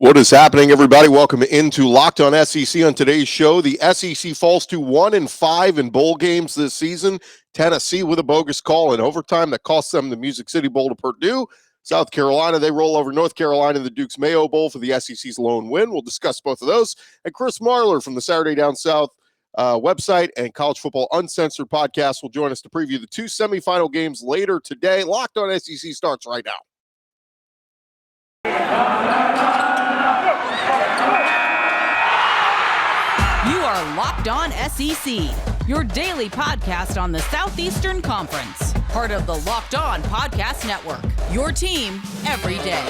What is happening, everybody? Welcome into Locked on SEC. On today's show, the SEC falls to 1-5 in bowl games this season. Tennessee with a bogus call in overtime that cost them the Music City Bowl to Purdue. South Carolina, they roll over North Carolina in the Duke's Mayo Bowl for the SEC's lone win. We'll discuss both of those. And Chris Marler from the Saturday Down South website and College Football Uncensored Podcast will join us to preview the two semifinal games later today. Locked on SEC starts right now. You are Locked on SEC, your daily podcast on the Southeastern Conference. Part of the Locked On Podcast Network, your team every day.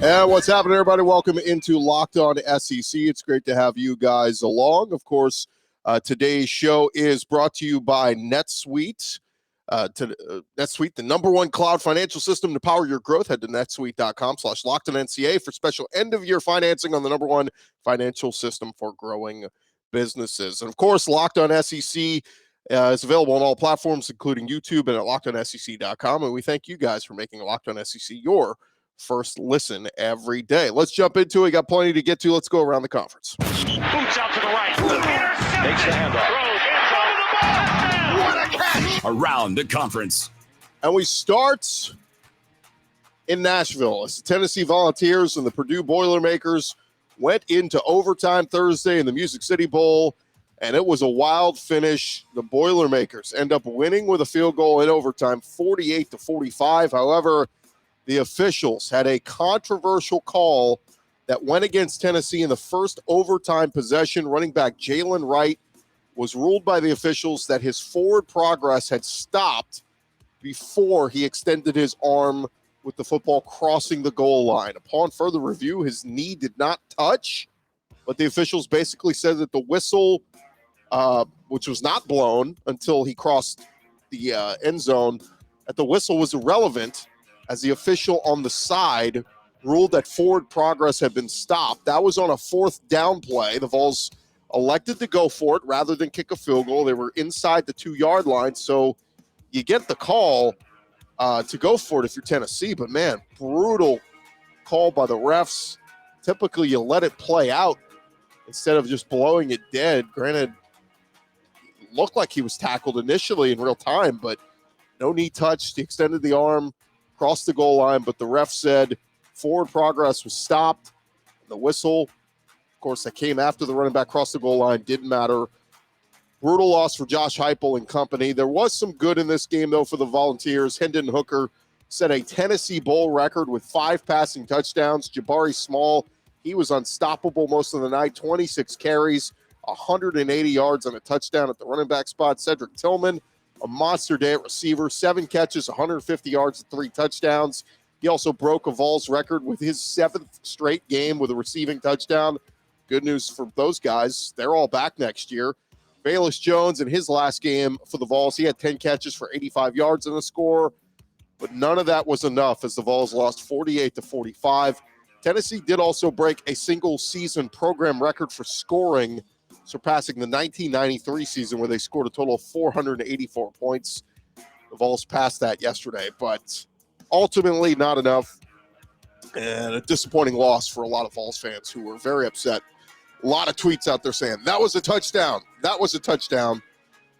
And what's happening, everybody? Welcome into Locked on SEC. It's great to have you guys along. Of course, today's show is brought to you by NetSuite. NetSuite, the number one cloud financial system to power your growth. Head to netsuite.com/LockedOnNCA for special end-of-year financing on the number one financial system for growing businesses. And, of course, Locked on SEC is available on all platforms, including YouTube and at LockedOnSEC.com. And we thank you guys for making Locked on SEC your first listen every day. Let's jump into it. We got plenty to get to. Let's go around the conference. Boots out to the right. Intercepted. Makes the handoff. What a catch. Around the conference. And we start in Nashville as the Tennessee Volunteers and the Purdue Boilermakers went into overtime Thursday in the Music City Bowl, and it was a wild finish. The Boilermakers end up winning with a field goal in overtime, 48-45. However, the officials had a controversial call that went against Tennessee in the first overtime possession. Running back Jalen Wright was ruled by the officials that his forward progress had stopped before he extended his arm with the football crossing the goal line. Upon further review, his knee did not touch, but the officials basically said that the whistle, which was not blown until he crossed the end zone, that the whistle was irrelevant, as the official on the side ruled that forward progress had been stopped. That was on a fourth down play. The Vols elected to go for it rather than kick a field goal. They were inside the 2-yard line, so you get the call to go for it if you're Tennessee. But, man, brutal call by the refs. Typically, you let it play out instead of just blowing it dead. Granted, it looked like he was tackled initially in real time, but no knee touched. He extended the arm, crossed the goal line, but the ref said forward progress was stopped. The whistle, of course, that came after the running back crossed the goal line, didn't matter. Brutal loss for Josh Heupel and company. There was some good in this game, though, for the Volunteers. Hendon Hooker set a Tennessee Bowl record with 5 passing touchdowns. Jabari Small, he was unstoppable most of the night. 26 carries, 180 yards and a touchdown at the running back spot. Cedric Tillman, a monster day at receiver, 7 catches, 150 yards, and 3 touchdowns. He also broke a Vols record with his 7th straight game with a receiving touchdown. Good news for those guys. They're all back next year. Bayless Jones in his last game for the Vols, he had 10 catches for 85 yards and a score, but none of that was enough as the Vols lost 48-45. Tennessee did also break a single season program record for scoring, surpassing the 1993 season where they scored a total of 484 points. The Vols passed that yesterday, but ultimately not enough, and a disappointing loss for a lot of Vols fans who were very upset. A lot of tweets out there saying, that was a touchdown. That was a touchdown.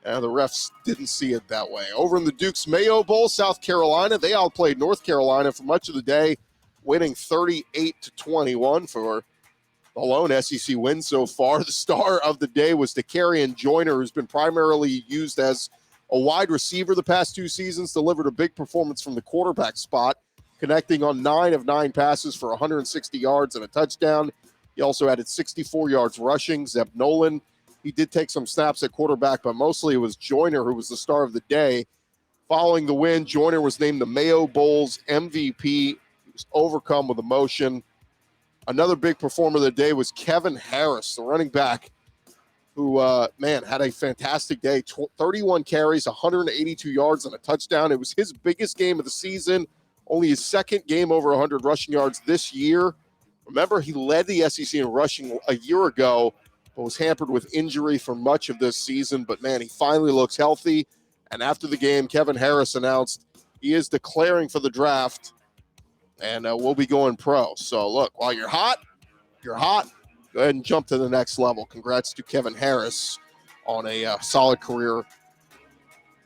And the refs didn't see it that way. Over in the Duke's Mayo Bowl, South Carolina, they outplayed North Carolina for much of the day, winning 38-21 for the lone SEC win so far. The star of the day was Takarian Joyner, who's been primarily used as a wide receiver the past 2 seasons, delivered a big performance from the quarterback spot, connecting on 9 of 9 passes for 160 yards and a touchdown. He also added 64 yards rushing. Zeb Nolan, he did take some snaps at quarterback, but mostly it was Joyner who was the star of the day. Following the win, Joyner was named the Mayo Bowl's MVP. He was overcome with emotion. Another big performer of the day was Kevin Harris, the running back, who, had a fantastic day. 31 carries, 182 yards, and a touchdown. It was his biggest game of the season, only his second game over 100 rushing yards this year. Remember, he led the SEC in rushing a year ago, but was hampered with injury for much of this season. But, man, he finally looks healthy. And after the game, Kevin Harris announced he is declaring for the draft and will be going pro. So, look, while you're hot, go ahead and jump to the next level. Congrats to Kevin Harris on a solid career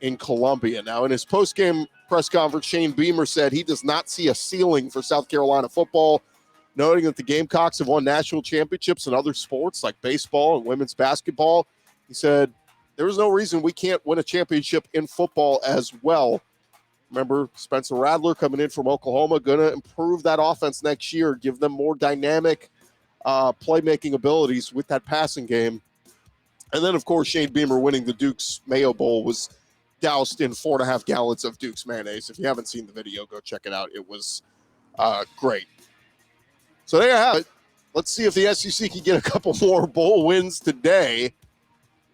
in Columbia. Now, in his post-game press conference, Shane Beamer said he does not see a ceiling for South Carolina football, noting that the Gamecocks have won national championships in other sports like baseball and women's basketball. He said, there's no reason we can't win a championship in football as well. Remember, Spencer Rattler coming in from Oklahoma, going to improve that offense next year, give them more dynamic playmaking abilities with that passing game. And then, of course, Shane Beamer winning the Duke's Mayo Bowl was doused in 4.5 gallons of Duke's mayonnaise. If you haven't seen the video, go check it out. It was great. So there you have it. Let's see if the SEC can get a couple more bowl wins today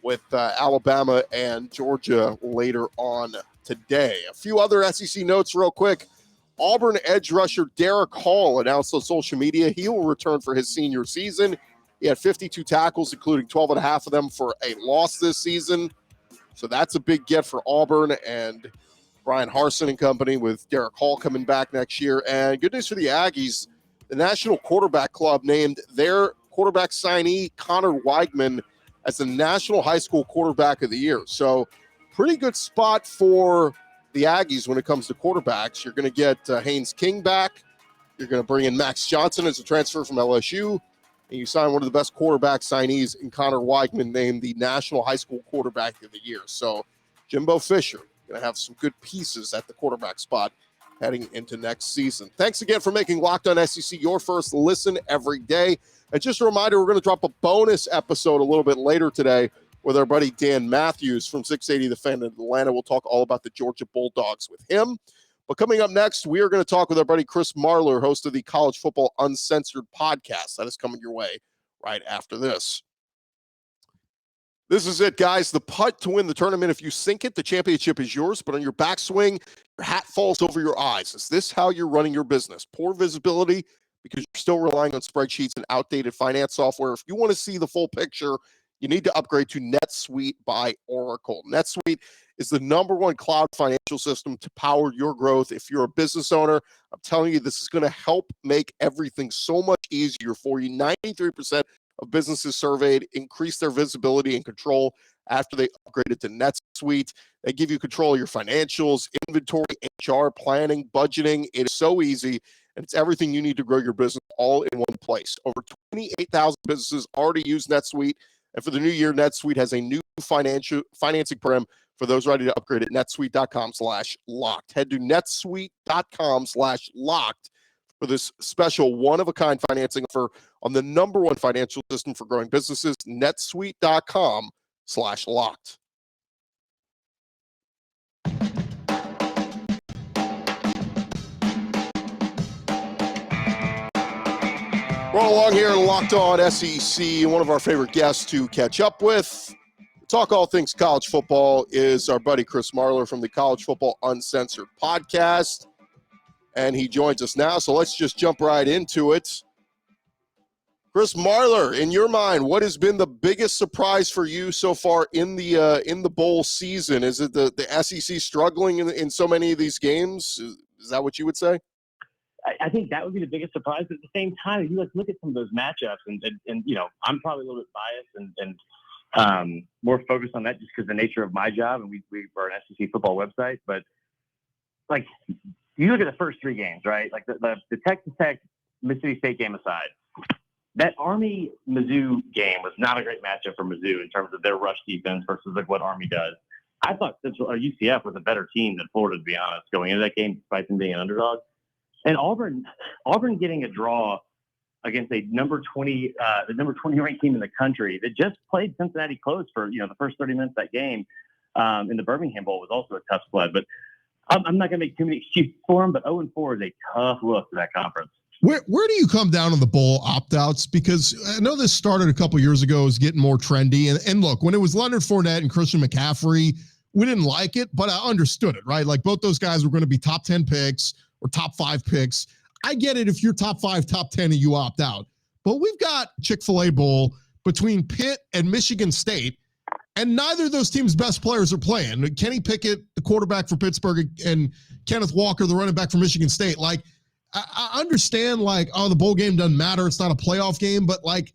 with Alabama and Georgia later on today. A few other SEC notes real quick. Auburn edge rusher Derek Hall announced on social media he will return for his senior season. He had 52 tackles, including 12.5 of them for a loss this season. So that's a big get for Auburn and Brian Harsin and company with Derek Hall coming back next year. And good news for the Aggies. The National Quarterback Club named their quarterback signee, Connor Weigman, as the National High School Quarterback of the Year. So pretty good spot for the Aggies when it comes to quarterbacks. You're going to get Haynes King back. You're going to bring in Max Johnson as a transfer from LSU. And you sign one of the best quarterback signees in Connor Weigman, named the National High School Quarterback of the Year. So Jimbo Fisher going to have some good pieces at the quarterback spot heading into next season. Thanks again for making Locked On SEC your first listen every day. And just a reminder, we're going to drop a bonus episode a little bit later today with our buddy Dan Matthews from 680 The Fan in Atlanta. We'll talk all about the Georgia Bulldogs with him. But coming up next, we are going to talk with our buddy Chris Marler, host of the College Football Uncensored Podcast. That is coming your way right after this. This is it, guys. The putt to win the tournament. If you sink it, the championship is yours. But on your backswing, your hat falls over your eyes. Is this how you're running your business? Poor visibility because you're still relying on spreadsheets and outdated finance software. If you want to see the full picture, you need to upgrade to NetSuite by Oracle. NetSuite is the #1 cloud financial system to power your growth. If you're a business owner, I'm telling you, this is going to help make everything so much easier for you. 93% of businesses surveyed increase their visibility and control after they upgraded to NetSuite. They give you control of your financials, inventory, HR, planning, budgeting. It is so easy, and it's everything you need to grow your business all in one place. Over 28,000 businesses already use NetSuite, and for the new year, NetSuite has a new financing program for those ready to upgrade at netsuite.com/locked. Head to netsuite.com/locked for this special one-of-a-kind financing offer on the #1 financial system for growing businesses, netsuite.com/locked. We're all along here, Locked On SEC. One of our favorite guests to catch up with, talk all things college football, is our buddy Chris Marler from the College Football Uncensored Podcast. And he joins us now, so let's just jump right into it. Chris Marler, in your mind, what has been the biggest surprise for you so far in the bowl season? Is it the SEC struggling in so many of these games? Is that what you would say? I think that would be the biggest surprise. But at the same time, if you look at some of those matchups, and you know, I'm probably a little bit biased and more focused on that just because the nature of my job, and we are an SEC football website. But like, you look at the first 3 games, right? Like the Texas Tech Mississippi State game aside, that Army-Mizzou game was not a great matchup for Mizzou in terms of their rush defense versus like what Army does. I thought UCF was a better team than Florida, to be honest, going into that game, despite them being an underdog. And Auburn getting a draw against a number 20 ranked team in the country that just played Cincinnati close for the first 30 minutes of that game in the Birmingham Bowl was also a tough sled. But I'm not going to make too many excuses for them. But 0-4 is a tough look to that conference. Where do you come down on the bowl opt-outs? Because I know this started a couple years ago, is getting more trendy. And look, when it was Leonard Fournette and Christian McCaffrey, we didn't like it, but I understood it, right? Like both those guys were going to be top 10 picks or top 5 picks. I get it if you're top 5, top 10 and you opt out. But we've got Chick-fil-A Bowl, between Pitt and Michigan State, and neither of those teams' best players are playing. Kenny Pickett, the quarterback for Pittsburgh, and Kenneth Walker, the running back for Michigan State. Like, I understand, like, oh, the bowl game doesn't matter. It's not a playoff game. But, like,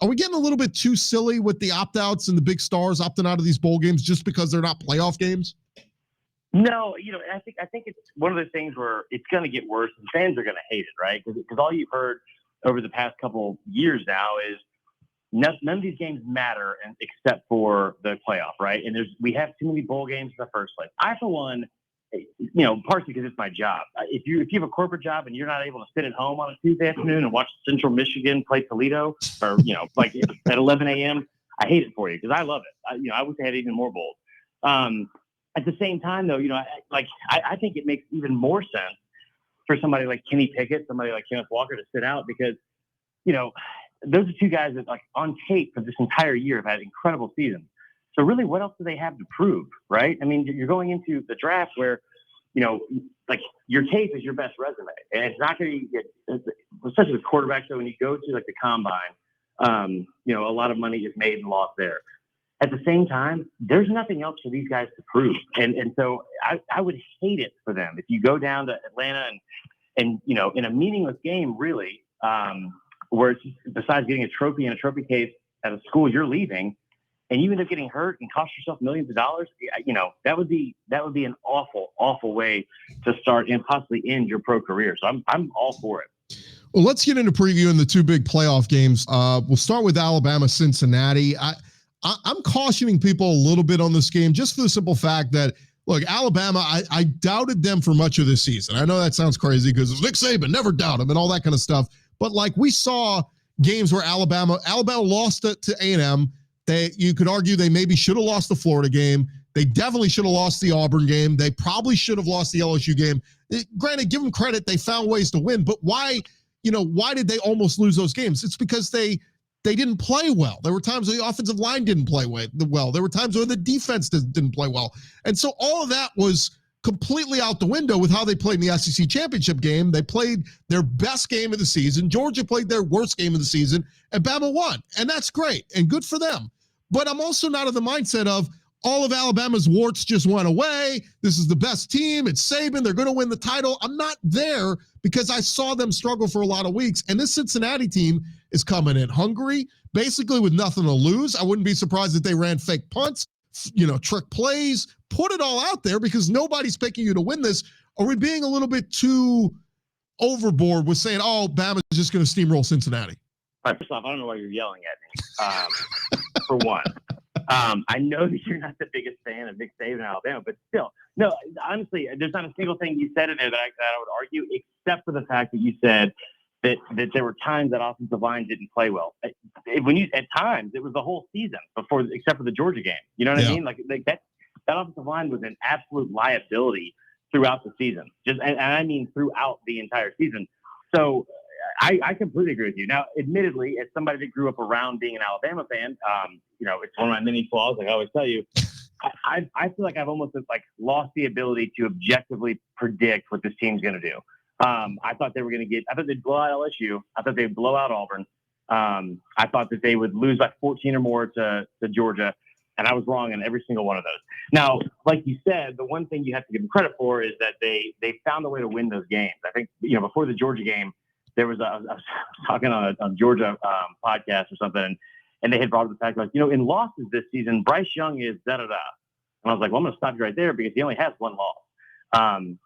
are we getting a little bit too silly with the opt-outs and the big stars opting out of these bowl games just because they're not playoff games? No, I think it's one of those things where it's going to get worse and fans are going to hate it, right? Because all you've heard over the past couple years now is none of these games matter except for the playoff, right? And we have too many bowl games in the first place. I, for one, partially because it's my job. If you have a corporate job and you're not able to sit at home on a Tuesday afternoon and watch Central Michigan play Toledo, or like at 11 a.m., I hate it for you because I love it. I wish they had even more bowls. At the same time, though, I think it makes even more sense for somebody like Kenny Pickett, somebody like Kenneth Walker to sit out because, those are two guys that, like, on tape for this entire year have had incredible seasons. So really, what else do they have to prove, right? I mean, you're going into the draft where, like, your tape is your best resume. And it's not going to be, especially with quarterbacks, so when you go to, like, the combine, a lot of money is made and lost there. At the same time, there's nothing else for these guys to prove. And so I would hate it for them if you go down to Atlanta and in a meaningless game, really, where it's just, besides getting a trophy in a trophy case at a school you're leaving, and you end up getting hurt and cost yourself millions of dollars, that would be an awful, awful way to start and possibly end your pro career. So I'm all for it. Well, let's get into previewing the two big playoff games. We'll start with Alabama-Cincinnati. I'm cautioning people a little bit on this game just for the simple fact that, look, Alabama, I doubted them for much of this season. I know that sounds crazy because Nick Saban, never doubt him and all that kind of stuff. But, like, we saw games where Alabama lost to A&M. You could argue they maybe should have lost the Florida game. They definitely should have lost the Auburn game. They probably should have lost the LSU game. Granted, give them credit. They found ways to win. But why did they almost lose those games? It's because they didn't play well. There were times where the offensive line didn't play well. There were times where the defense didn't play well. And so all of that was completely out the window with how they played in the SEC championship game. They played their best game of the season. Georgia played their worst game of the season, and Bama won. And that's great and good for them. But I'm also not in the mindset of all of Alabama's warts just went away. This is the best team. It's Saban. They're going to win the title. I'm not there because I saw them struggle for a lot of weeks. And this Cincinnati team is coming in hungry, basically with nothing to lose. I wouldn't be surprised if they ran fake punts, trick plays, put it all out there because nobody's picking you to win this. Are we being a little bit too overboard with saying, oh, Bama's just going to steamroll Cincinnati? All right, first off, I don't know why you're yelling at me, for one. I know that you're not the biggest fan of Nick Saban in Alabama, but still, no, honestly, there's not a single thing you said in there that I would argue, except for the fact that you said that there were times that offensive line didn't play well. At times, it was the whole season except for the Georgia game. You know what I mean? Like that offensive line was an absolute liability throughout the season. And I mean throughout the entire season. So I completely agree with you. Now, admittedly, as somebody that grew up around being an Alabama fan, it's one of my many flaws, like I always tell you. I feel like I've almost lost the ability to objectively predict what this team's going to do. I thought they'd blow out LSU. I thought they'd blow out Auburn. I thought that they would lose by 14 or more to Georgia, and I was wrong in every single one of those. Now, like you said, the one thing you have to give them credit for is that they found a way to win those games. I think, before the Georgia game, I was talking on a Georgia podcast or something, and they had brought up the fact, in losses this season, Bryce Young is da-da-da. And I was like, well, I'm going to stop you right there because he only has one loss.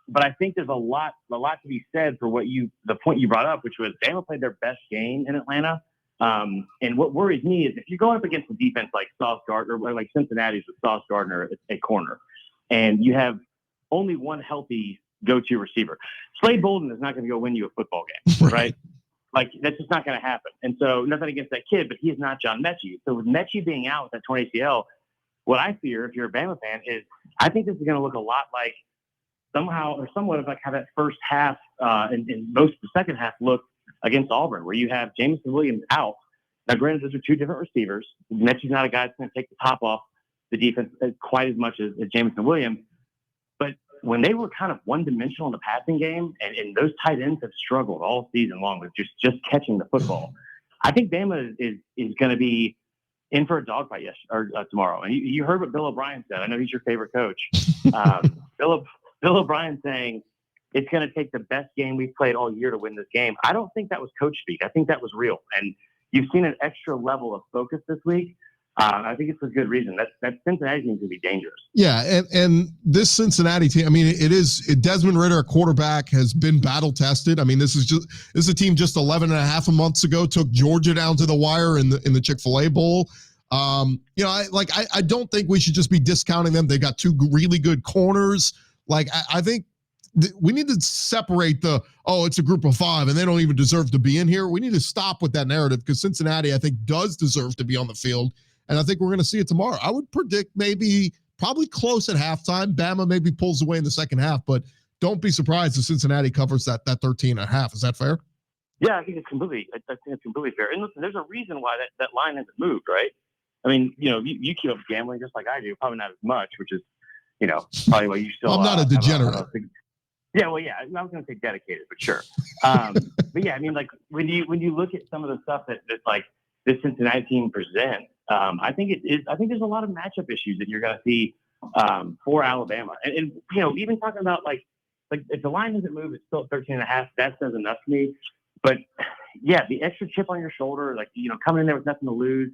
But I think there's a lot to be said for the point you brought up, which was Bama played their best game in Atlanta. And what worries me is if you're going up against a defense like Sauce Gardner, like Cincinnati's with Sauce Gardner at corner, and you have only one healthy go-to receiver, Slade Bolden is not going to go win you a football game, right? Like, that's just not going to happen. And so nothing against that kid, but he is not John Mechie. So with Mechie being out with that torn ACL, what I fear, if you're a Bama fan, is I think this is going to look a lot like somewhat of like how that first half and most of the second half looked against Auburn, where you have Jameson Williams out. Now, granted, those are two different receivers. Mechie's not a guy that's going to take the top off the defense quite as much as Jameson Williams. But when they were kind of one-dimensional in the passing game, and those tight ends have struggled all season long with just catching the football. I think Bama is going to be in for a dogfight tomorrow. And you heard what Bill O'Brien said. I know he's your favorite coach. Bill O'Brien saying it's going to take the best game we've played all year to win this game. I don't think that was coach speak. I think that was real. And you've seen an extra level of focus this week. I think it's for good reason. That Cincinnati team can be dangerous. Yeah, and this Cincinnati team, I mean, Desmond Ridder, a quarterback, has been battle tested. I mean, this is a team just 11 and a half months ago took Georgia down to the wire in the Chick-fil-A Bowl. I don't think we should just be discounting them. They got two really good corners. Like, I think we need to separate it's a group of five and they don't even deserve to be in here. We need to stop with that narrative because Cincinnati, I think, does deserve to be on the field. And I think we're going to see it tomorrow. I would predict probably close at halftime. Bama maybe pulls away in the second half, but don't be surprised if Cincinnati covers that 13 and a half. Is that fair? Yeah, I think it's completely fair. And listen, there's a reason why that line hasn't moved, right? I mean, you keep up gambling just like I do, probably not as much, which is, probably why you still. I'm not a degenerate. Yeah, well, yeah, I was going to say dedicated, but sure. But yeah, I mean, like when you look at some of the stuff that like this Cincinnati team presents, I think there's a lot of matchup issues that you're going to see for Alabama, and even talking about like if the line doesn't move, it's still at 13 and a half. That says enough to me. But yeah, the extra chip on your shoulder, like coming in there with nothing to lose.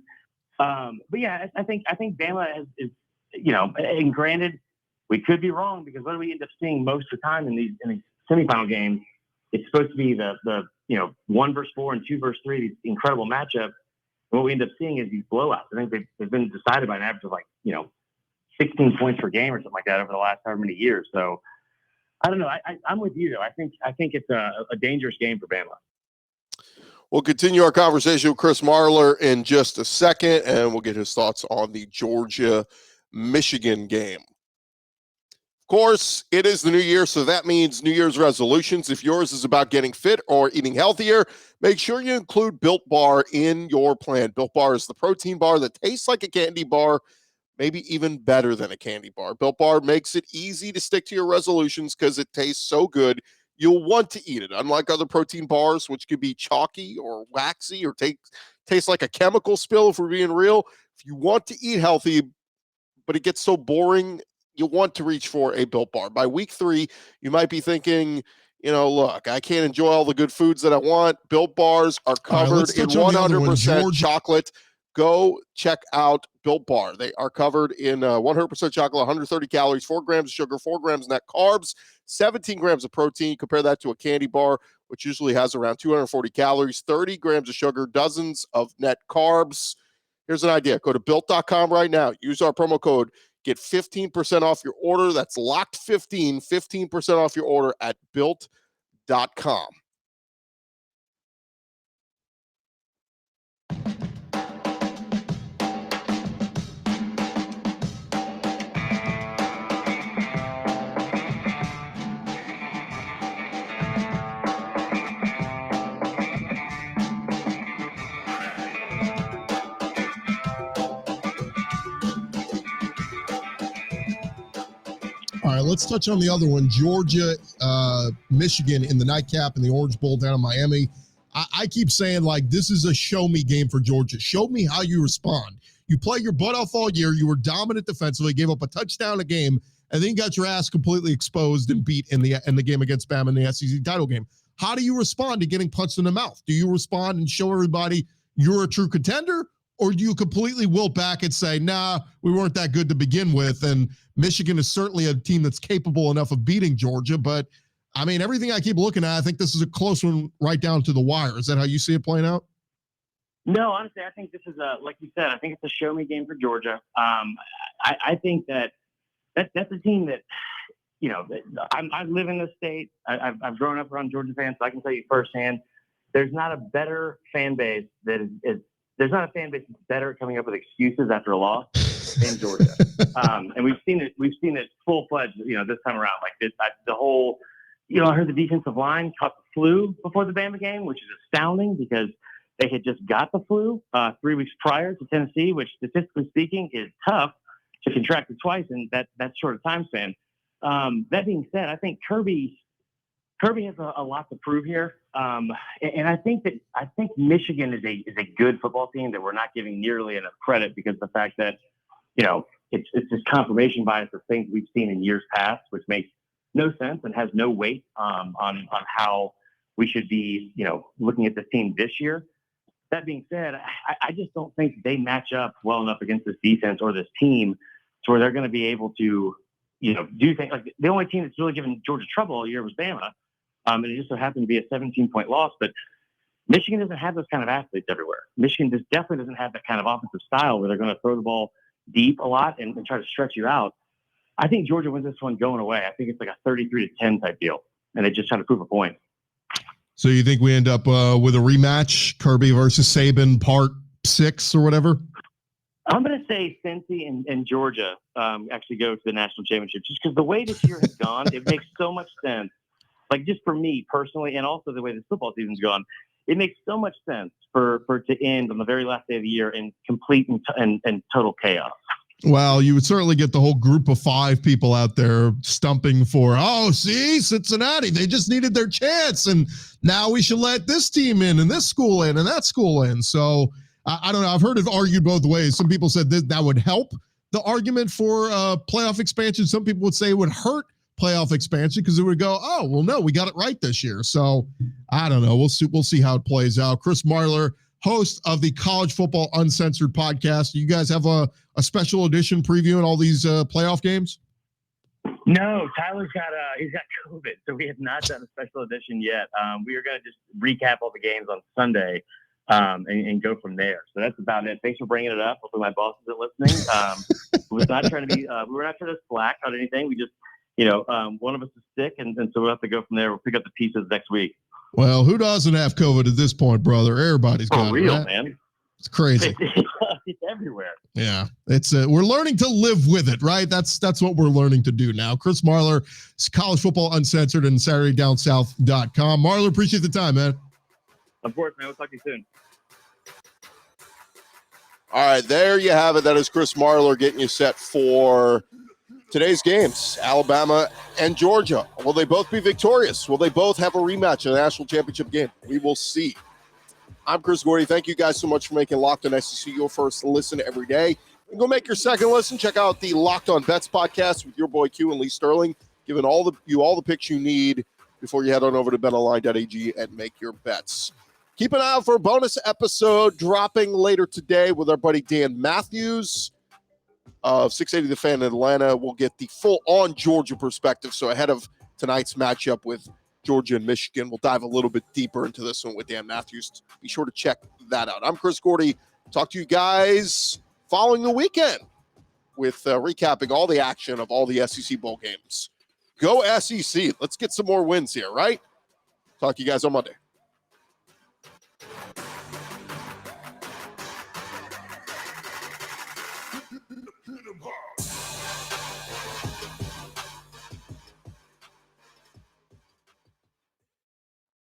But yeah, I think Bama is and granted, we could be wrong because what do we end up seeing most of the time in these semifinal games? It's supposed to be the 1 versus 4 and 2 versus 3, these incredible matchups. And what we end up seeing is these blowouts. I think they've been decided by an average of 16 points per game or something like that over the last however many years. So I don't know. I'm with you though. I think it's a dangerous game for Bama. We'll continue our conversation with Chris Marler in just a second, and we'll get his thoughts on the Georgia-Michigan game. Of course, it is the new year, so that means New Year's resolutions. If yours is about getting fit or eating healthier, make sure you include Built Bar in your plan. Built Bar is the protein bar that tastes like a candy bar, maybe even better than a candy bar. Built Bar makes it easy to stick to your resolutions because it tastes so good, you'll want to eat it. Unlike other protein bars, which can be chalky or waxy or taste like a chemical spill, if we're being real. If you want to eat healthy, but it gets so boring, you'll want to reach for a Built Bar. By week 3, you might be thinking, look, I can't enjoy all the good foods that I want. Built Bars are covered in 100% chocolate. Go check out Built Bar. They are covered in 100% chocolate, 130 calories, 4 grams of sugar, 4 grams net carbs, 17 grams of protein. Compare that to a candy bar, which usually has around 240 calories, 30 grams of sugar, dozens of net carbs. Here's an idea. Go to Built.com right now. Use our promo code. Get 15% off your order. That's locked 15% off your order at Built.com. All right, let's touch on the other one. Georgia, Michigan in the nightcap in the Orange Bowl down in Miami. I keep saying, this is a show-me game for Georgia. Show me how you respond. You play your butt off all year. You were dominant defensively, gave up a touchdown a game, and then got your ass completely exposed and beat in the game against Bama in the SEC title game. How do you respond to getting punched in the mouth? Do you respond and show everybody you're a true contender? Or do you completely wilt back and say, nah, we weren't that good to begin with? And Michigan is certainly a team that's capable enough of beating Georgia. But, I mean, everything I keep looking at, I think this is a close one right down to the wire. Is that how you see it playing out? No, honestly, I think this is like you said, I think it's a show-me game for Georgia. I think that's a team that, I live in this state. I've grown up around Georgia fans, so I can tell you firsthand, there's not a better fan base that is there's not a fan base that's better at coming up with excuses after a loss than Georgia. And we've seen it full-fledged, this time around. The whole, I heard the defensive line caught the flu before the Bama game, which is astounding because they had just got the flu 3 weeks prior to Tennessee, which statistically speaking is tough to contract it twice in that short of time span. That being said, I think Kirby has a lot to prove here. And I think Michigan is a good football team that we're not giving nearly enough credit because the fact that, it's this confirmation bias of things we've seen in years past, which makes no sense and has no weight on how we should be, looking at this team this year. That being said, I just don't think they match up well enough against this defense or this team to where they're going to be able to, do things. Like the only team that's really given Georgia trouble all year was Bama. And it just so happened to be a 17-point loss. But Michigan doesn't have those kind of athletes everywhere. Michigan definitely doesn't have that kind of offensive style where they're going to throw the ball deep a lot and try to stretch you out. I think Georgia wins this one going away. I think it's like a 33-10 type deal. And they just try to prove a point. So you think we end up with a rematch, Kirby versus Saban part 6 or whatever? I'm going to say Cincy and Georgia actually go to the national championship just because the way this year has gone, it makes so much sense. Like just for me personally, and also the way this football season's gone, it makes so much sense for it to end on the very last day of the year in complete and total chaos. Well, you would certainly get the whole group of 5 people out there stumping for, see, Cincinnati, they just needed their chance. And now we should let this team in and this school in and that school in. So I don't know. I've heard it argued both ways. Some people said that would help the argument for playoff expansion. Some people would say it would hurt playoff expansion because it would go, no, we got it right this year. So I don't know. We'll see how it plays out. Chris Marler, host of the College Football Uncensored Podcast. You guys have a special edition previewing all these playoff games? No, Tyler's he's got COVID, so we have not done a special edition yet. We are going to just recap all the games on Sunday and go from there. So that's about it. Thanks for bringing it up. Hopefully my boss isn't listening. We were not trying to slack on anything. We just, one of us is sick, and so we'll have to go from there. We'll pick up the pieces next week. Well, who doesn't have COVID at this point, brother? Everybody's got it. Real, man. It's crazy. It's everywhere. Yeah, it's we're learning to live with it, right? That's what we're learning to do now. Chris Marler, College Football Uncensored and SaturdayDownSouth.com. Marler, appreciate the time, man. Of course, man. We'll talk to you soon. All right, there you have it. That is Chris Marler getting you set for today's games, Alabama and Georgia. Will they both be victorious? Will they both have a rematch in the national championship game? We will see. I'm Chris Gordy. Thank you guys so much for making Locked on SEC your first listen every day. And go make your second listen. Check out the Locked on Bets podcast with your boy Q and Lee Sterling, giving all the picks you need before you head on over to BetOnline.ag and make your bets. Keep an eye out for a bonus episode dropping later today with our buddy Dan Matthews of 680 The Fan in Atlanta. We'll get the full-on Georgia perspective. So ahead of tonight's matchup with Georgia and Michigan, we'll dive a little bit deeper into this one with Dan Matthews. Be sure to check that out. I'm Chris Gordy. Talk to you guys following the weekend with recapping all the action of all the SEC bowl games. Go SEC. Let's get some more wins here, right? Talk to you guys on Monday.